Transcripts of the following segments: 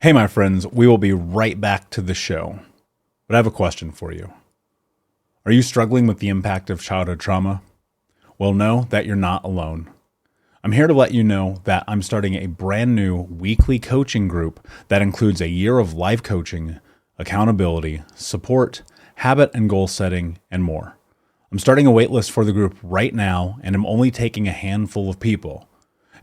Hey, my friends, we will be right back to the show. But I have a question for you. Are you struggling with the impact of childhood trauma? Well, know that you're not alone. I'm here to let you know that I'm starting a brand new weekly coaching group that includes a year of life coaching, accountability, support, habit and goal setting, and more. I'm starting a waitlist for the group right now, and I'm only taking a handful of people.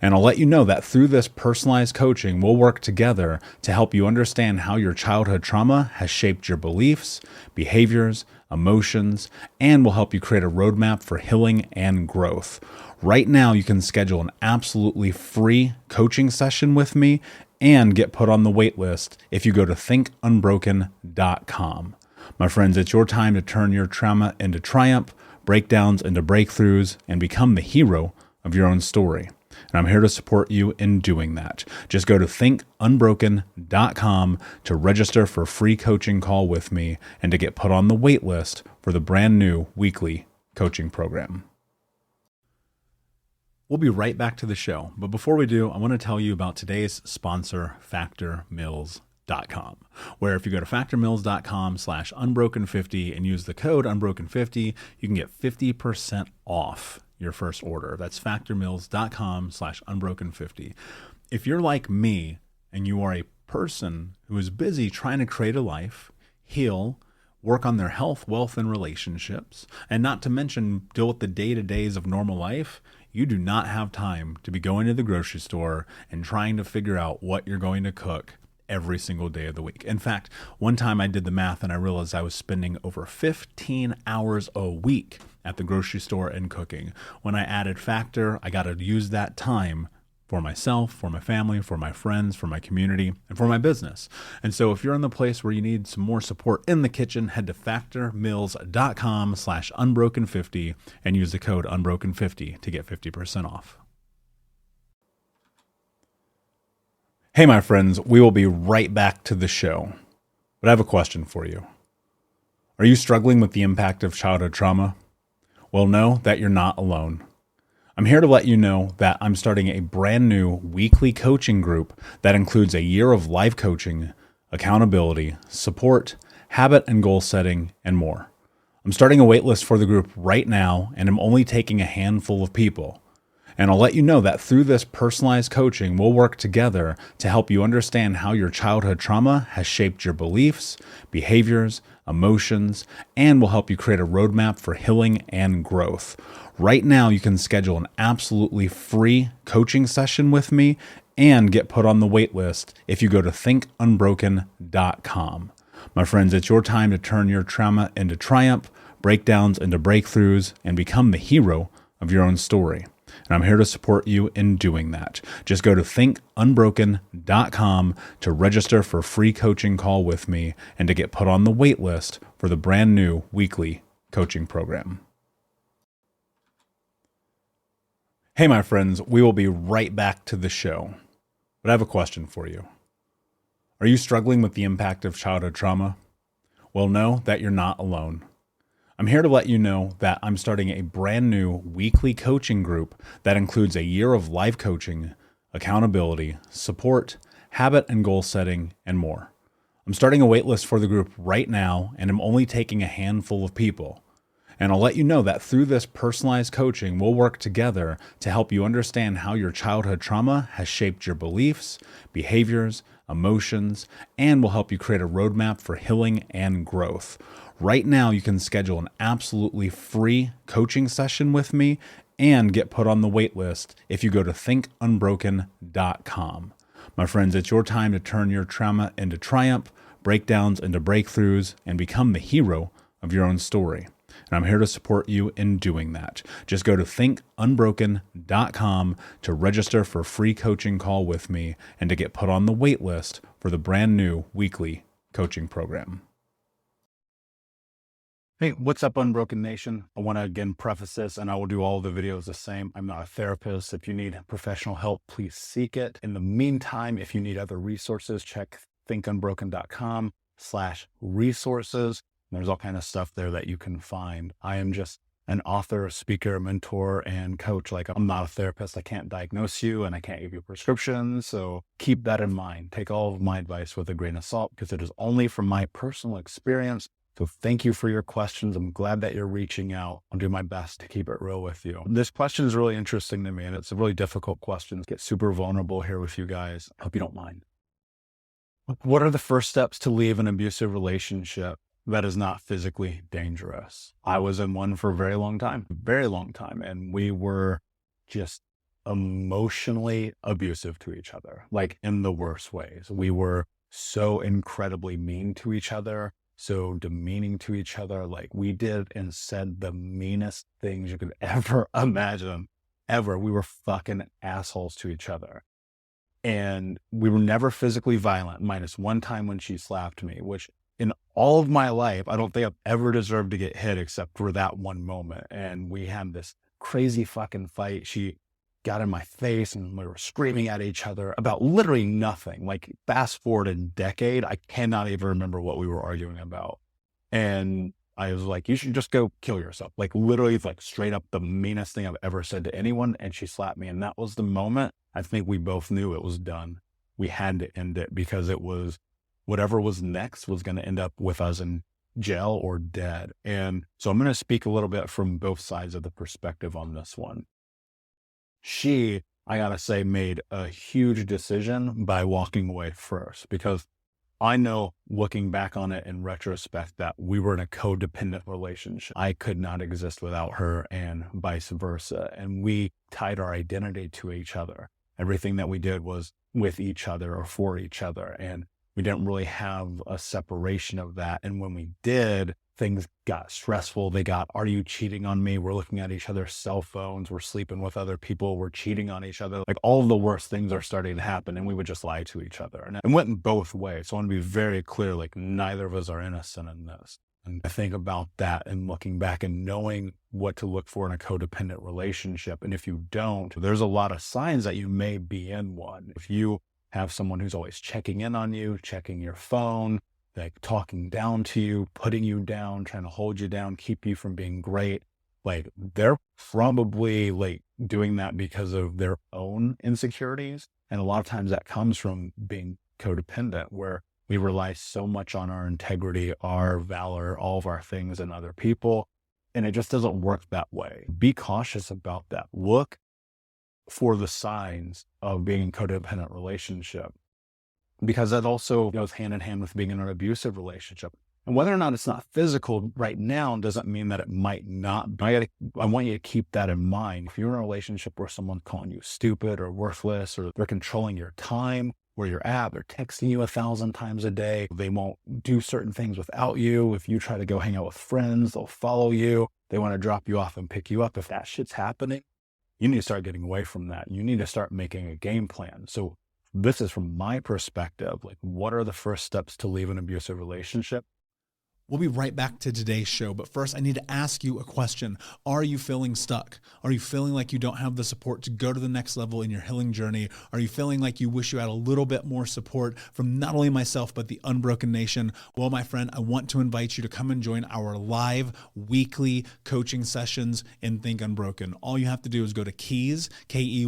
And I'll let you know that through this personalized coaching, we'll work together to help you understand how your childhood trauma has shaped your beliefs, behaviors, emotions, and will help you create a roadmap for healing and growth. Right now, you can schedule an absolutely free coaching session with me and get put on the wait list if you go to thinkunbroken.com. My friends, it's your time to turn your trauma into triumph, breakdowns into breakthroughs, and become the hero of your own story. And I'm here to support you in doing that. Just go to thinkunbroken.com to register for a free coaching call with me and to get put on the wait list for the brand new weekly coaching program. We'll be right back to the show. But before we do, I want to tell you about today's sponsor, factormeals.com, where if you go to factormeals.com/unbroken50 and use the code unbroken50, you can get 50% off your first order. That's factormeals.com/unbroken50. If you're like me and you are a person who is busy trying to create a life, heal, work on their health, wealth, and relationships, and not to mention deal with the day-to-days of normal life, you do not have time to be going to the grocery store and trying to figure out what you're going to cook every single day of the week. In fact, one time I did the math and I realized I was spending over 15 hours a week at the grocery store and cooking. When I added Factor, I got to use that time for myself, for my family, for my friends, for my community, and for my business. And so if you're in the place where you need some more support in the kitchen, head to factormeals.com/unbroken50 and use the code unbroken50 to get 50% off. Hey, my friends, we will be right back to the show. But I have a question for you. Are you struggling with the impact of childhood trauma? Well, know that you're not alone. I'm here to let you know that I'm starting a brand new weekly coaching group that includes a year of life coaching, accountability, support, habit and goal setting, and more. I'm starting a waitlist for the group right now, and I'm only taking a handful of people. And I'll let you know that through this personalized coaching, we'll work together to help you understand how your childhood trauma has shaped your beliefs, behaviors, emotions, and will help you create a roadmap for healing and growth. Right now, you can schedule an absolutely free coaching session with me and get put on the wait list if you go to thinkunbroken.com. My friends, it's your time to turn your trauma into triumph, breakdowns into breakthroughs, and become the hero of your own story. And I'm here to support you in doing that. Just go to thinkunbroken.com to register for a free coaching call with me and to get put on the wait list for the brand new weekly coaching program. Hey, my friends, we will be right back to the show. But I have a question for you. Are you struggling with the impact of childhood trauma? Well, know that you're not alone. I'm here to let you know that I'm starting a brand new weekly coaching group that includes a year of life coaching, accountability, support, habit and goal setting, and more. I'm starting a waitlist for the group right now, and I'm only taking a handful of people. And I'll let you know that through this personalized coaching, we'll work together to help you understand how your childhood trauma has shaped your beliefs, behaviors, emotions, and will help you create a roadmap for healing and growth. Right now, you can schedule an absolutely free coaching session with me and get put on the wait list if you go to thinkunbroken.com. My friends, it's your time to turn your trauma into triumph, breakdowns into breakthroughs, and become the hero of your own story. And I'm here to support you in doing that. Just go to thinkunbroken.com to register for a free coaching call with me and to get put on the wait list for the brand new weekly coaching program. Hey, what's up, Unbroken Nation? I want to again preface this, and I will do all the videos the same. I'm not a therapist. If you need professional help, please seek it. In the meantime, if you need other resources, check thinkunbroken.com/resources. There's all kind of stuff there that you can find. I am just an author, speaker, mentor, and coach. Like, I'm not a therapist. I can't diagnose you and I can't give you prescriptions. So keep that in mind. Take all of my advice with a grain of salt because it is only from my personal experience. So thank you for your questions. I'm glad that you're reaching out. I'll do my best to keep it real with you. This question is really interesting to me, and it's a really difficult question. Get super vulnerable here with you guys. I hope you don't mind. What are the first steps to leave an abusive relationship that is not physically dangerous? I was in one for a very long time, and we were just emotionally abusive to each other, like in the worst ways. We were so incredibly mean to each other, so demeaning to each other. Like, we did and said the meanest things you could ever imagine, ever. We were fucking assholes to each other. And we were never physically violent, minus one time when she slapped me, which in all of my life, I don't think I've ever deserved to get hit except for that one moment. And we had this crazy fucking fight. She got in my face and we were screaming at each other about literally nothing. Like, fast forward a decade, I cannot even remember what we were arguing about. And I was like, you should just go kill yourself. Like, literally, like, straight up the meanest thing I've ever said to anyone. And she slapped me. And that was the moment I think we both knew it was done. We had to end it because it was whatever was next was going to end up with us in jail or dead. And so I'm going to speak a little bit from both sides of the perspective on this one. She, I gotta say, made a huge decision by walking away first, because I know, looking back on it in retrospect, that we were in a codependent relationship. I could not exist without her and vice versa. And we tied our identity to each other. Everything that we did was with each other or for each other. And we didn't really have a separation of that. And when we did, things got stressful. They got, are you cheating on me? We're looking at each other's cell phones. We're sleeping with other people. We're cheating on each other. Like, all of the worst things are starting to happen, and we would just lie to each other. And it went in both ways. So I want to be very clear, like, neither of us are innocent in this. And I think about that and looking back and knowing what to look for in a codependent relationship. And if you don't, there's a lot of signs that you may be in one. If you have someone who's always checking in on you, checking your phone, like talking down to you, putting you down, trying to hold you down, keep you from being great, like, they're probably like doing that because of their own insecurities. And a lot of times that comes from being codependent, where we rely so much on our integrity, our valor, all of our things and other people. And it just doesn't work that way. Be cautious about that. Look for the signs of being in a codependent relationship, because that also goes hand in hand with being in an abusive relationship. And whether or not it's not physical right now doesn't mean that it might not. I want you to keep that in mind. If you're in a relationship where someone's calling you stupid or worthless, or they're controlling your time, where you're at, they're texting you 1,000 times a day, they won't do certain things without you. If you try to go hang out with friends, they'll follow you. They want to drop you off and pick you up. If that shit's happening, you need to start getting away from that. You need to start making a game plan. So this is from my perspective, like, what are the first steps to leave an abusive relationship? We'll be right back to today's show, but first I need to ask you a question. Are you feeling stuck? Are you feeling like you don't have the support to go to the next level in your healing journey? Are you feeling like you wish you had a little bit more support from not only myself, but the Unbroken Nation? Well, my friend, I want to invite you to come and join our live weekly coaching sessions in Think Unbroken. All you have to do is go to Keys, Keys,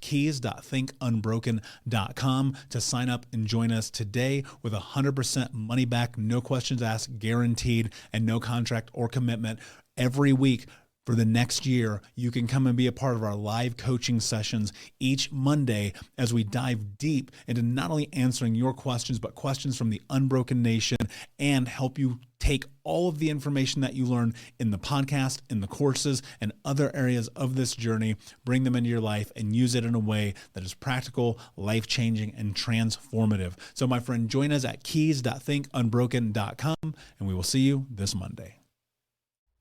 keys.thinkunbroken.com to sign up and join us today with 100% money back, no questions asked, guaranteed, and no contract or commitment. Every week for the next year, you can come and be a part of our live coaching sessions each Monday as we dive deep into not only answering your questions, but questions from the Unbroken Nation, and help you take all of the information that you learn in the podcast, in the courses, and other areas of this journey, bring them into your life and use it in a way that is practical, life-changing, and transformative. So my friend, join us at keys.thinkunbroken.com, and we will see you this Monday.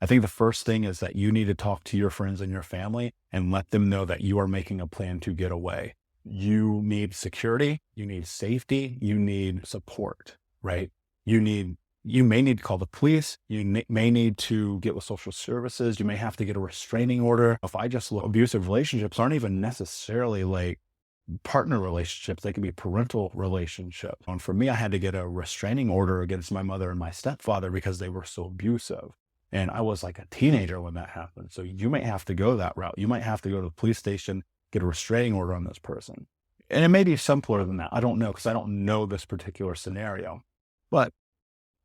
I think the first thing is that you need to talk to your friends and your family and let them know that you are making a plan to get away. You need security, you need safety, you need support, right? You may need to call the police. You may need to get with social services. You may have to get a restraining order. If I just look, abusive relationships aren't even necessarily like partner relationships. They can be parental relationships. And for me, I had to get a restraining order against my mother and my stepfather because they were so abusive. And I was like a teenager when that happened. So you might have to go that route. You might have to go to the police station, get a restraining order on this person. And it may be simpler than that. I don't know, because I don't know this particular scenario. But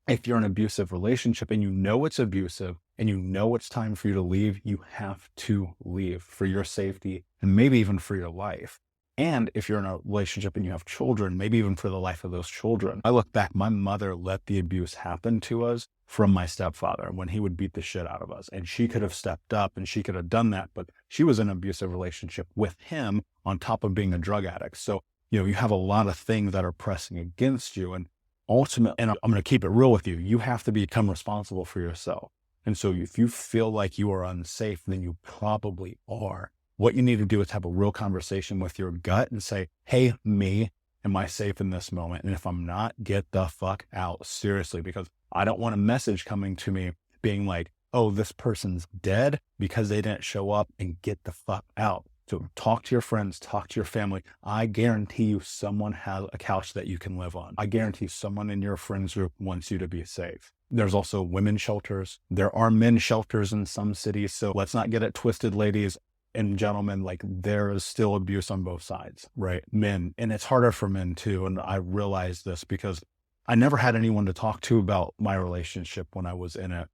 if you're in an abusive relationship and you know it's abusive and you know it's time for you to leave, you have to leave for your safety and maybe even for your life. And if you're in a relationship and you have children, maybe even for the life of those children. I look back, my mother let the abuse happen to us from my stepfather when he would beat the shit out of us. And she could have stepped up and she could have done that, but she was in an abusive relationship with him on top of being a drug addict. So, you have a lot of things that are pressing against you. And ultimately, and I'm going to keep it real with you, you have to become responsible for yourself. And so if you feel like you are unsafe, then you probably are. What you need to do is have a real conversation with your gut and say, hey, me, am I safe in this moment? And if I'm not, get the fuck out, seriously, because I don't want a message coming to me being like, oh, this person's dead because they didn't show up, and get the fuck out. So talk to your friends, talk to your family. I guarantee you someone has a couch that you can live on. I guarantee someone in your friends group wants you to be safe. There's also women's shelters. There are men's shelters in some cities. So let's not get it twisted, ladies and gentlemen. Like, there is still abuse on both sides, right? Men. And it's harder for men too. And I realized this because I never had anyone to talk to about my relationship when I was in it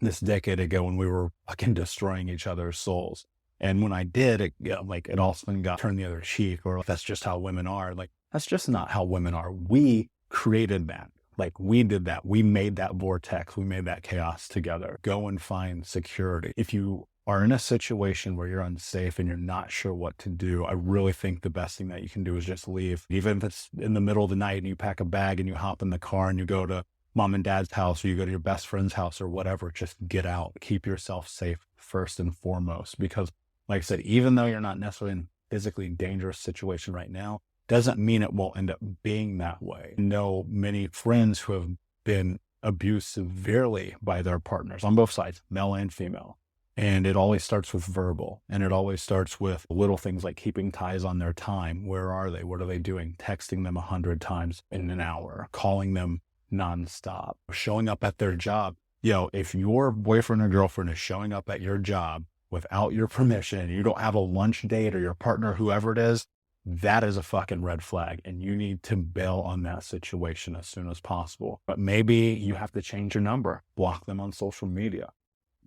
this decade ago, when we were fucking destroying each other's souls. And when I did, it all of a sudden got turned the other cheek, or that's just how women are. Like, that's just not how women are. We created that. Like, we did that. We made that vortex. We made that chaos together. Go and find security. If you are in a situation where you're unsafe and you're not sure what to do, I really think the best thing that you can do is just leave. Even if it's in the middle of the night and you pack a bag and you hop in the car and you go to mom and dad's house, or you go to your best friend's house or whatever, just get out. Keep yourself safe first and foremost, because like I said, even though you're not necessarily in a physically dangerous situation right now, doesn't mean it won't end up being that way. I know many friends who have been abused severely by their partners on both sides, male and female. And it always starts with verbal, and it always starts with little things like keeping ties on their time. Where are they? What are they doing? Texting them 100 times in an hour, calling them nonstop, showing up at their job. If your boyfriend or girlfriend is showing up at your job without your permission, you don't have a lunch date, or your partner, whoever it is, that is a fucking red flag. And you need to bail on that situation as soon as possible. But maybe you have to change your number, block them on social media,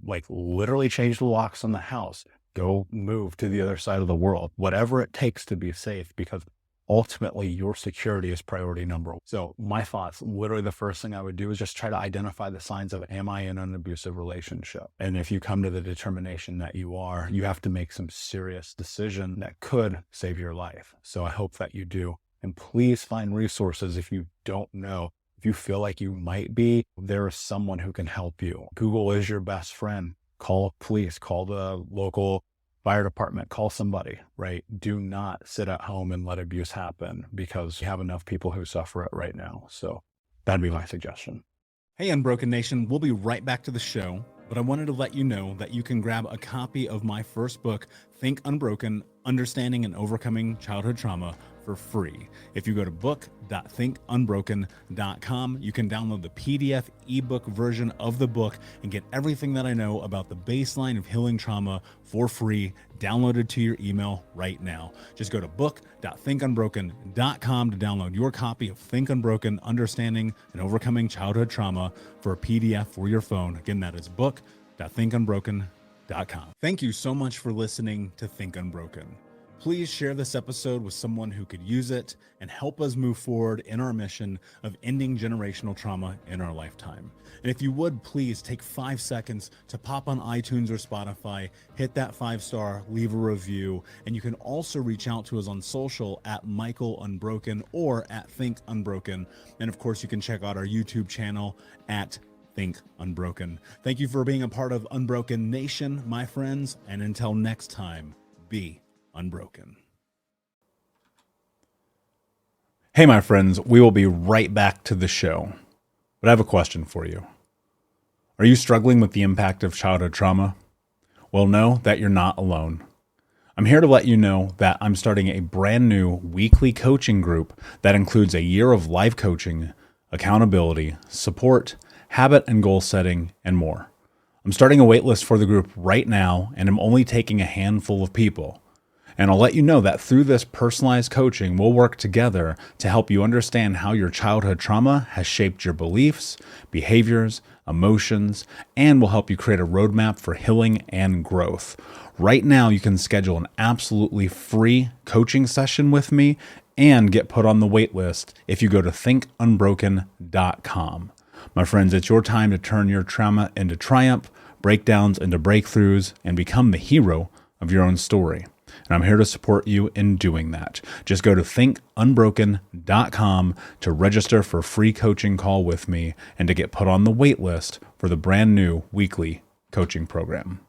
like literally change the locks on the house, go move to the other side of the world, whatever it takes to be safe, because ultimately your security is priority number one. So my thoughts, literally the first thing I would do is just try to identify the signs of, am I in an abusive relationship? And if you come to the determination that you are, you have to make some serious decision that could save your life. So I hope that you do. And please find resources if you don't know. If you feel like you might be, there is someone who can help you. Google is your best friend. Call police, call the local fire department, call somebody, right? Do not sit at home and let abuse happen, because you have enough people who suffer it right now. So that'd be my suggestion. Hey, Unbroken Nation, we'll be right back to the show, but I wanted to let you know that you can grab a copy of my first book, Think Unbroken, Understanding and Overcoming Childhood Trauma, for free. If you go to book.thinkunbroken.com, you can download the PDF ebook version of the book and get everything that I know about the baseline of healing trauma for free, downloaded to your email right now. Just go to book.thinkunbroken.com to download your copy of Think Unbroken, Understanding and Overcoming Childhood Trauma for a PDF for your phone. Again, that is book.thinkunbroken.com. Thank you so much for listening to Think Unbroken. Please share this episode with someone who could use it and help us move forward in our mission of ending generational trauma in our lifetime. And if you would, please take 5 seconds to pop on iTunes or Spotify, hit that 5-star, leave a review, and you can also reach out to us on social at Michael Unbroken or at Think Unbroken. And of course, you can check out our YouTube channel at Think Unbroken. Thank you for being a part of Unbroken Nation, my friends, and until next time, be unbroken. Hey, my friends, we will be right back to the show, but I have a question for you. Are you struggling with the impact of childhood trauma? Well, know that you're not alone. I'm here to let you know that I'm starting a brand new weekly coaching group that includes a year of life coaching, accountability, support, habit and goal setting, and more. I'm starting a waitlist for the group right now, and I'm only taking a handful of people. And I'll let you know that through this personalized coaching, we'll work together to help you understand how your childhood trauma has shaped your beliefs, behaviors, emotions, and will help you create a roadmap for healing and growth. Right now, you can schedule an absolutely free coaching session with me and get put on the wait list if you go to thinkunbroken.com. My friends, it's your time to turn your trauma into triumph, breakdowns into breakthroughs, and become the hero of your own story. And I'm here to support you in doing that. Just go to thinkunbroken.com to register for a free coaching call with me and to get put on the wait list for the brand new weekly coaching program.